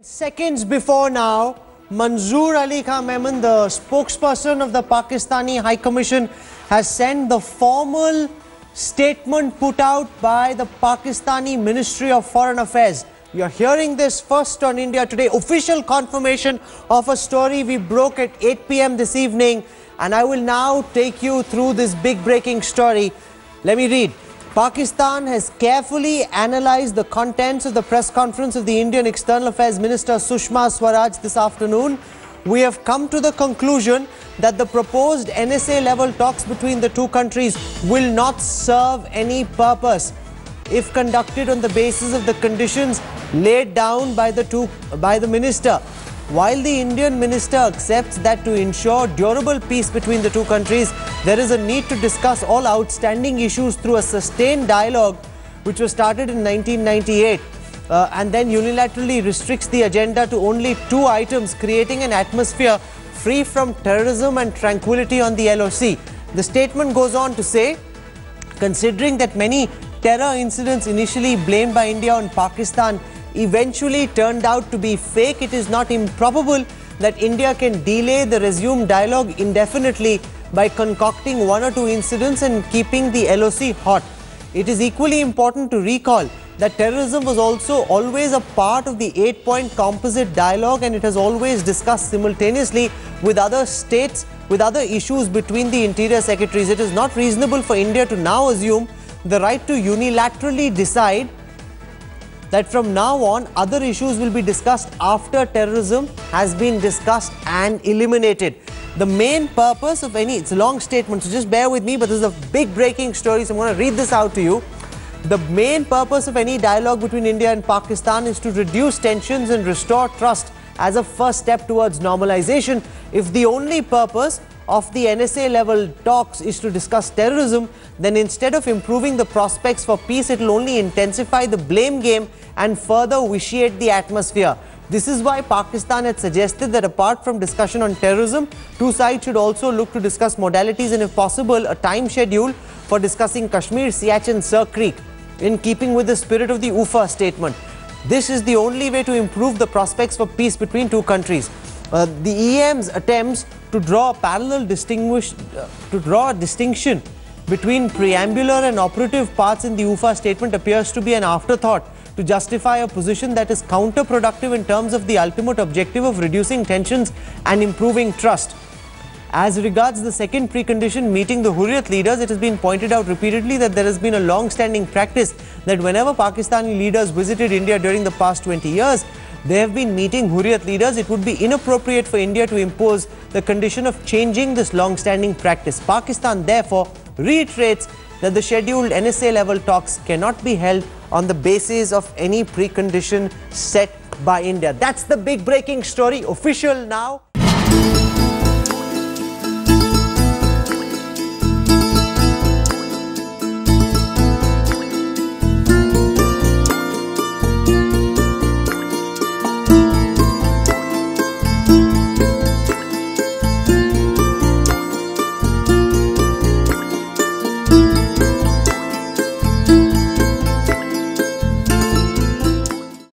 Seconds before now, Manzoor Ali Khan Memon, the spokesperson of the Pakistani High Commission, has sent the formal statement put out by the Pakistani Ministry of Foreign Affairs. You're hearing this first on India Today, official confirmation of a story we broke at 8 p.m. this evening, and I will now take you through this big breaking story. Let me read. Pakistan has carefully analysed the contents of the press conference of the Indian External Affairs Minister Sushma Swaraj this afternoon. We have come to the conclusion that the proposed NSA level talks between the two countries will not serve any purpose if conducted on the basis of the conditions laid down by the minister. While the Indian minister accepts that to ensure durable peace between the two countries, there is a need to discuss all outstanding issues through a sustained dialogue which was started in 1998 and then unilaterally restricts the agenda to only 2 items, creating an atmosphere free from terrorism and tranquility on the LOC. The statement goes on to say, considering that many terror incidents initially blamed by India on Pakistan eventually turned out to be fake, it is not improbable that India can delay the resumed dialogue indefinitely by concocting 1 or 2 incidents and keeping the LOC hot. It is equally important to recall that terrorism was also always a part of the 8-point composite dialogue, and it has always discussed simultaneously with other states, with other issues between the interior secretaries. It is not reasonable for India to now assume the right to unilaterally decide that from now on other issues will be discussed after terrorism has been discussed and eliminated. The main purpose of any, it's a long statement, so just bear with me, but this is a big breaking story, so I'm going to read this out to you. The main purpose of any dialogue between India and Pakistan is to reduce tensions and restore trust as a first step towards normalization. If the only purpose of the NSA level talks is to discuss terrorism, then instead of improving the prospects for peace, it will only intensify the blame game and further vitiate the atmosphere. This is why Pakistan had suggested that apart from discussion on terrorism, two sides should also look to discuss modalities and, if possible, a time schedule for discussing Kashmir, Siachen, Sir Creek, in keeping with the spirit of the UFA statement. This is the only way to improve the prospects for peace between two countries. The EM's attempts to draw a distinction between preambular and operative parts in the UFA statement appears to be an afterthought to justify a position that is counterproductive in terms of the ultimate objective of reducing tensions and improving trust. As regards the second precondition, meeting the Hurriyat leaders, it has been pointed out repeatedly that there has been a long-standing practice that whenever Pakistani leaders visited India during the past 20 years, they have been meeting Hurriyat leaders. It would be inappropriate for India to impose the condition of changing this long-standing practice. Pakistan therefore reiterates that the scheduled NSA level talks cannot be held on the basis of any precondition set by India. That's the big breaking story, official now.